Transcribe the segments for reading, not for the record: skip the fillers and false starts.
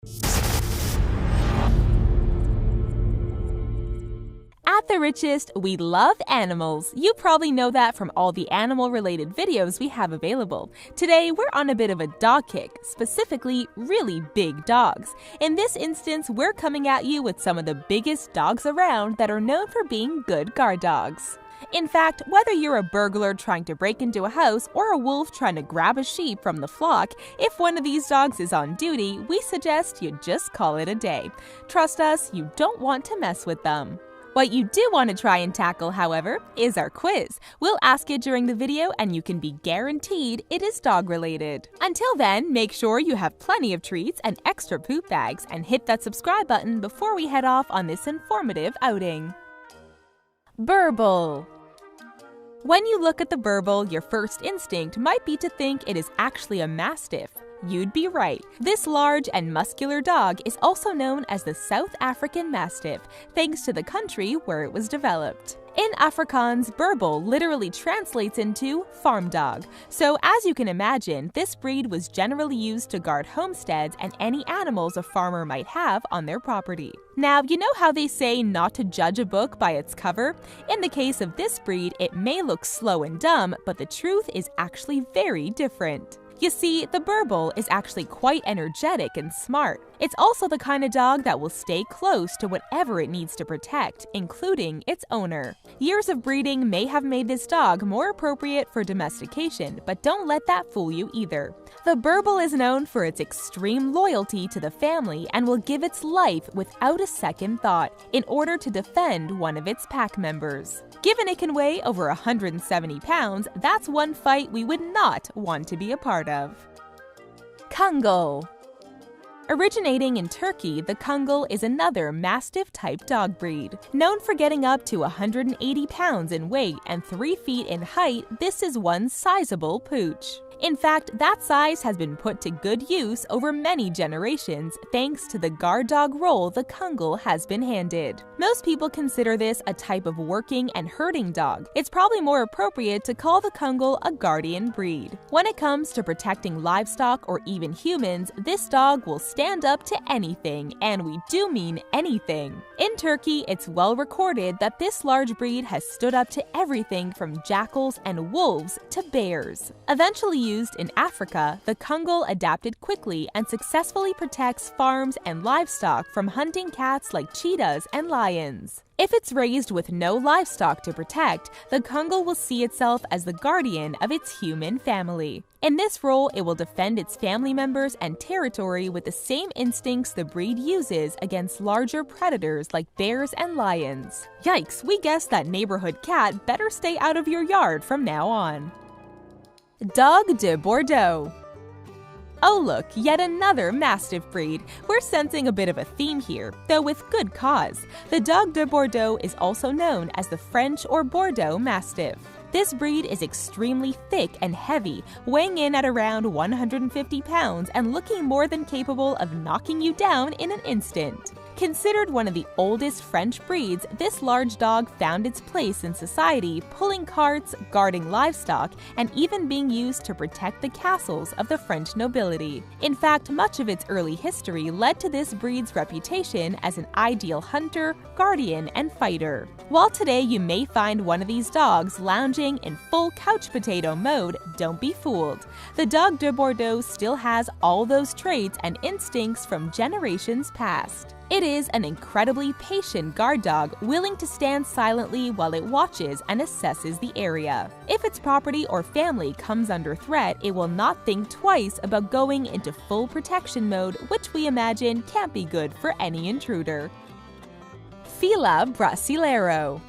At The Richest, we love animals. You probably know that from all the animal-related videos we have available. Today, we're on a bit of a dog kick, specifically really big dogs. In this instance, we're coming at you with some of the biggest dogs around that are known for being good guard dogs. In fact, whether you're a burglar trying to break into a house or a wolf trying to grab a sheep from the flock, if one of these dogs is on duty, we suggest you just call it a day. Trust us, you don't want to mess with them. What you do want to try and tackle, however, is our quiz. We'll ask it during the video and you can be guaranteed it is dog-related. Until then, make sure you have plenty of treats and extra poop bags and hit that subscribe button before we head off on this informative outing. Boerboel. When you look at the Boerboel, your first instinct might be to think it is actually a Mastiff. You'd be right. This large and muscular dog is also known as the South African Mastiff, thanks to the country where it was developed. In Afrikaans, Boerboel literally translates into farm dog. So as you can imagine, this breed was generally used to guard homesteads and any animals a farmer might have on their property. Now, you know how they say not to judge a book by its cover? In the case of this breed, it may look slow and dumb, but the truth is actually very different. You see, the Boerboel is actually quite energetic and smart. It's also the kind of dog that will stay close to whatever it needs to protect, including its owner. Years of breeding may have made this dog more appropriate for domestication, but don't let that fool you either. The Boerboel is known for its extreme loyalty to the family and will give its life without a second thought in order to defend one of its pack members. Given it can weigh over 170 pounds, that's one fight we would not want to be a part of. Kangal. Originating in Turkey, the Kangal is another Mastiff-type dog breed. Known for getting up to 180 pounds in weight and 3 feet in height, this is one sizable pooch. In fact, that size has been put to good use over many generations thanks to the guard dog role the Kangal has been handed. Most people consider this a type of working and herding dog. It's probably more appropriate to call the Kangal a guardian breed. When it comes to protecting livestock or even humans, this dog will stand up to anything, and we do mean anything. In Turkey, it's well recorded that this large breed has stood up to everything from jackals and wolves to bears. Eventually used in Africa, the Kangal adapted quickly and successfully protects farms and livestock from hunting cats like cheetahs and lions. If it's raised with no livestock to protect, the Kangal will see itself as the guardian of its human family. In this role, it will defend its family members and territory with the same instincts the breed uses against larger predators like bears and lions. Yikes, we guess that neighborhood cat better stay out of your yard from now on. Dogue de Bordeaux. Oh look, yet another Mastiff breed. We're sensing a bit of a theme here, though with good cause. The Dogue de Bordeaux is also known as the French or Bordeaux Mastiff. This breed is extremely thick and heavy, weighing in at around 150 pounds and looking more than capable of knocking you down in an instant. Considered one of the oldest French breeds, this large dog found its place in society, pulling carts, guarding livestock, and even being used to protect the castles of the French nobility. In fact, much of its early history led to this breed's reputation as an ideal hunter, guardian, and fighter. While today you may find one of these dogs lounging in full couch potato mode, don't be fooled. The Dogue de Bordeaux still has all those traits and instincts from generations past. It is an incredibly patient guard dog, willing to stand silently while it watches and assesses the area. If its property or family comes under threat, it will not think twice about going into full protection mode, which we imagine can't be good for any intruder. Fila Brasileiro.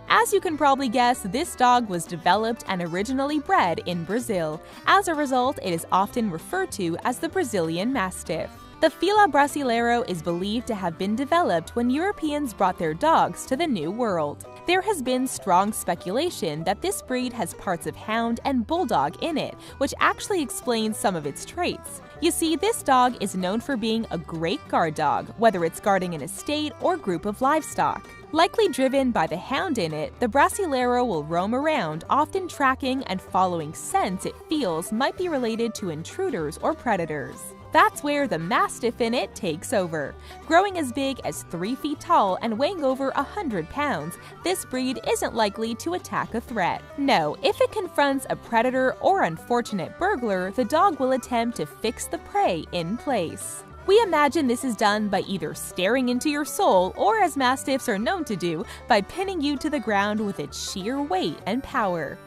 As you can probably guess, this dog was developed and originally bred in Brazil. As a result, it is often referred to as the Brazilian Mastiff. The Fila Brasileiro is believed to have been developed when Europeans brought their dogs to the New World. There has been strong speculation that this breed has parts of hound and bulldog in it, which actually explains some of its traits. You see, this dog is known for being a great guard dog, whether it's guarding an estate or group of livestock. Likely driven by the hound in it, the Brasileiro will roam around, often tracking and following scents it feels might be related to intruders or predators. That's where the Mastiff in it takes over. Growing as big as 3 feet tall and weighing over 100 pounds, this breed isn't likely to attack a threat. No, if it confronts a predator or unfortunate burglar, the dog will attempt to fix the prey in place. We imagine this is done by either staring into your soul or, as Mastiffs are known to do, by pinning you to the ground with its sheer weight and power.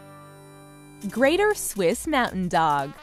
Greater Swiss Mountain Dog.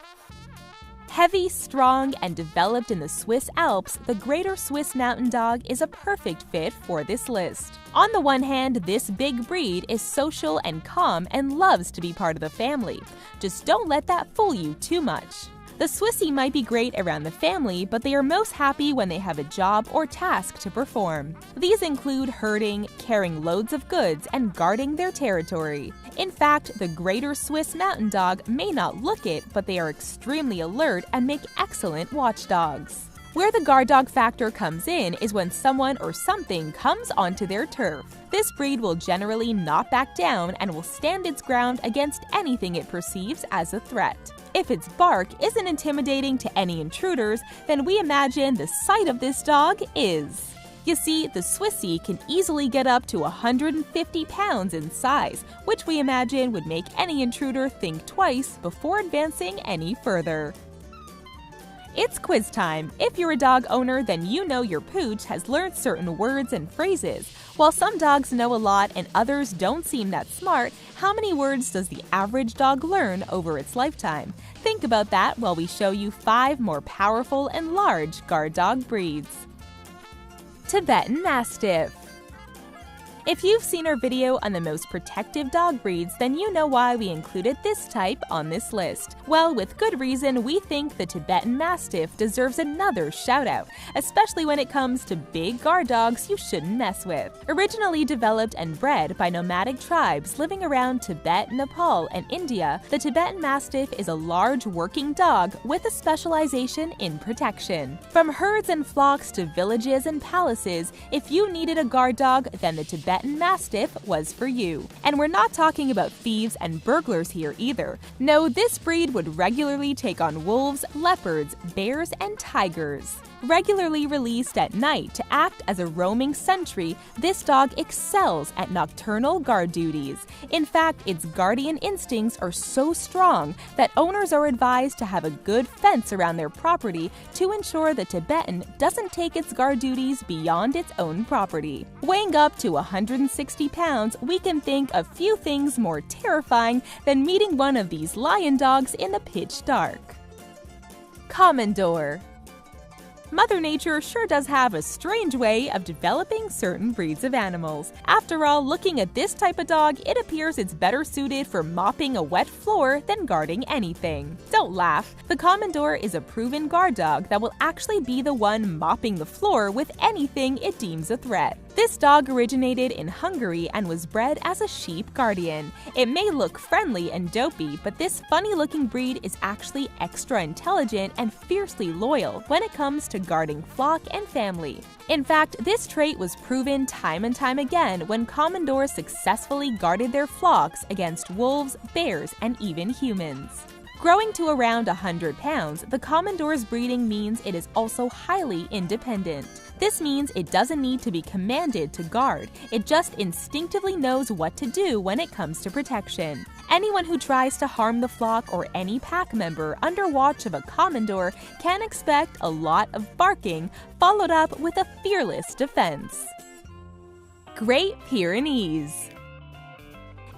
Heavy, strong, and developed in the Swiss Alps, the Greater Swiss Mountain Dog is a perfect fit for this list. On the one hand, this big breed is social and calm and loves to be part of the family. Just don't let that fool you too much. The Swissy might be great around the family, but they are most happy when they have a job or task to perform. These include herding, carrying loads of goods, and guarding their territory. In fact, the Greater Swiss Mountain Dog may not look it, but they are extremely alert and make excellent watchdogs. Where the guard dog factor comes in is when someone or something comes onto their turf. This breed will generally not back down and will stand its ground against anything it perceives as a threat. If its bark isn't intimidating to any intruders, then we imagine the sight of this dog is. You see, the Swissy can easily get up to 150 pounds in size, which we imagine would make any intruder think twice before advancing any further. It's quiz time. If you're a dog owner, then you know your pooch has learned certain words and phrases. While some dogs know a lot and others don't seem that smart, how many words does the average dog learn over its lifetime? Think about that while we show you 5 more powerful and large guard dog breeds. Tibetan Mastiff. If you've seen our video on the most protective dog breeds, then you know why we included this type on this list. Well, with good reason, we think the Tibetan Mastiff deserves another shout-out, especially when it comes to big guard dogs you shouldn't mess with. Originally developed and bred by nomadic tribes living around Tibet, Nepal, and India, the Tibetan Mastiff is a large working dog with a specialization in protection. From herds and flocks to villages and palaces, if you needed a guard dog, then the Tibetan Mastiff was for you. And we're not talking about thieves and burglars here either. No, this breed would regularly take on wolves, leopards, bears, and tigers. Regularly released at night to act as a roaming sentry, this dog excels at nocturnal guard duties. In fact, its guardian instincts are so strong that owners are advised to have a good fence around their property to ensure the Tibetan doesn't take its guard duties beyond its own property. Weighing up to 160 pounds, we can think of few things more terrifying than meeting one of these lion dogs in the pitch dark. Komondor. Mother Nature sure does have a strange way of developing certain breeds of animals. After all, looking at this type of dog, it appears it's better suited for mopping a wet floor than guarding anything. Don't laugh. The Komondor is a proven guard dog that will actually be the one mopping the floor with anything it deems a threat. This dog originated in Hungary and was bred as a sheep guardian. It may look friendly and dopey, but this funny-looking breed is actually extra intelligent and fiercely loyal when it comes to guarding flock and family. In fact, this trait was proven time and time again when Komondors successfully guarded their flocks against wolves, bears, and even humans. Growing to around 100 pounds, the Komondor's breeding means it is also highly independent. This means it doesn't need to be commanded to guard, it just instinctively knows what to do when it comes to protection. Anyone who tries to harm the flock or any pack member under watch of a Komondor can expect a lot of barking, followed up with a fearless defense. Great Pyrenees.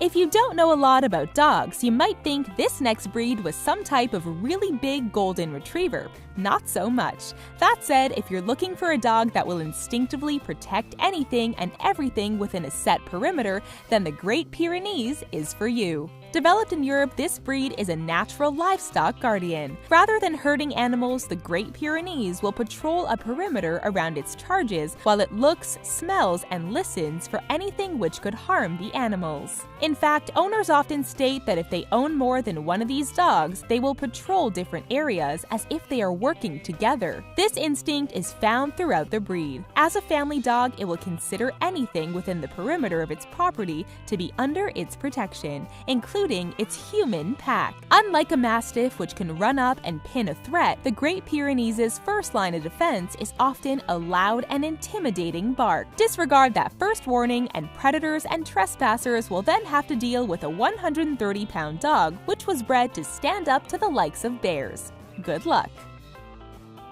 If you don't know a lot about dogs, you might think this next breed was some type of really big golden retriever. Not so much. That said, if you're looking for a dog that will instinctively protect anything and everything within a set perimeter, then the Great Pyrenees is for you. Developed in Europe, this breed is a natural livestock guardian. Rather than herding animals, the Great Pyrenees will patrol a perimeter around its charges while it looks, smells, and listens for anything which could harm the animals. In fact, owners often state that if they own more than one of these dogs, they will patrol different areas as if they are working together. This instinct is found throughout the breed. As a family dog, it will consider anything within the perimeter of its property to be under its protection, including including its human pack. Unlike a Mastiff, which can run up and pin a threat, the Great Pyrenees' first line of defense is often a loud and intimidating bark. Disregard that first warning, and predators and trespassers will then have to deal with a 130-pound dog, which was bred to stand up to the likes of bears. Good luck.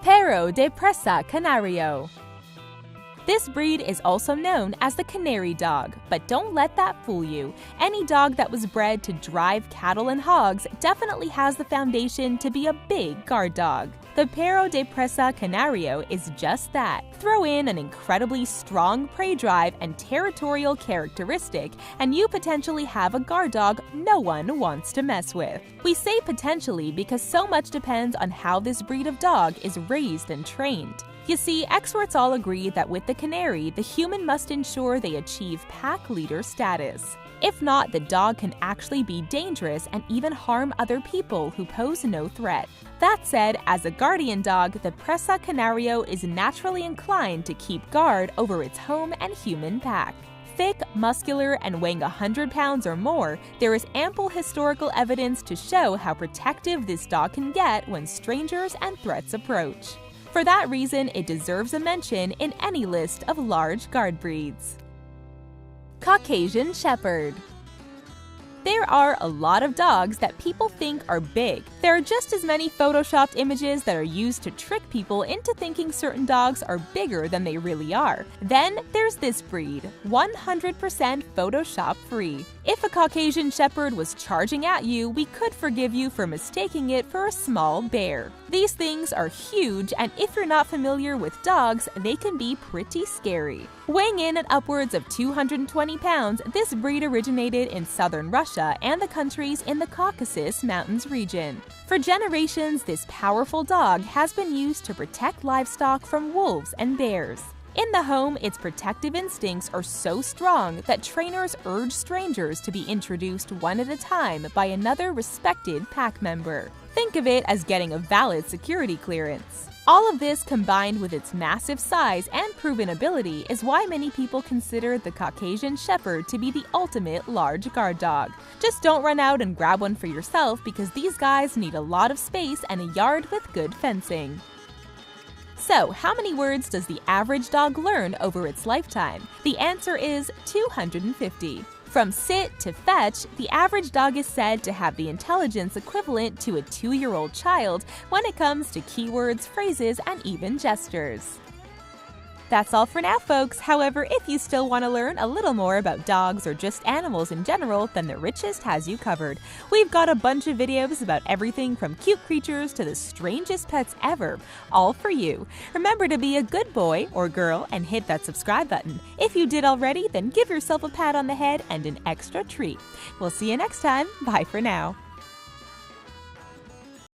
Perro de Presa Canario. This breed is also known as the canary dog, but don't let that fool you. Any dog that was bred to drive cattle and hogs definitely has the foundation to be a big guard dog. The Perro de Presa Canario is just that. Throw in an incredibly strong prey drive and territorial characteristic, and you potentially have a guard dog no one wants to mess with. We say potentially because so much depends on how this breed of dog is raised and trained. You see, experts all agree that with the canary, the human must ensure they achieve pack leader status. If not, the dog can actually be dangerous and even harm other people who pose no threat. That said, as a guardian dog, the Presa Canario is naturally inclined to keep guard over its home and human pack. Thick, muscular, and weighing 100 pounds or more, there is ample historical evidence to show how protective this dog can get when strangers and threats approach. For that reason, it deserves a mention in any list of large guard breeds. Caucasian Shepherd. There are a lot of dogs that people think are big. There are just as many photoshopped images that are used to trick people into thinking certain dogs are bigger than they really are. Then there's this breed, 100% Photoshop free. If a Caucasian Shepherd was charging at you, we could forgive you for mistaking it for a small bear. These things are huge, and if you're not familiar with dogs, they can be pretty scary. Weighing in at upwards of 220 pounds, this breed originated in southern Russia and the countries in the Caucasus Mountains region. For generations, this powerful dog has been used to protect livestock from wolves and bears. In the home, its protective instincts are so strong that trainers urge strangers to be introduced one at a time by another respected pack member. Think of it as getting a valid security clearance. All of this, combined with its massive size and proven ability, is why many people consider the Caucasian Shepherd to be the ultimate large guard dog. Just don't run out and grab one for yourself, because these guys need a lot of space and a yard with good fencing. So, how many words does the average dog learn over its lifetime? The answer is 250. From sit to fetch, the average dog is said to have the intelligence equivalent to a 2-year-old child when it comes to keywords, phrases, and even gestures. That's all for now, folks. However, if you still want to learn a little more about dogs or just animals in general, then The Richest has you covered. We've got a bunch of videos about everything from cute creatures to the strangest pets ever, all for you. Remember to be a good boy or girl and hit that subscribe button. If you did already, then give yourself a pat on the head and an extra treat. We'll see you next time. Bye for now.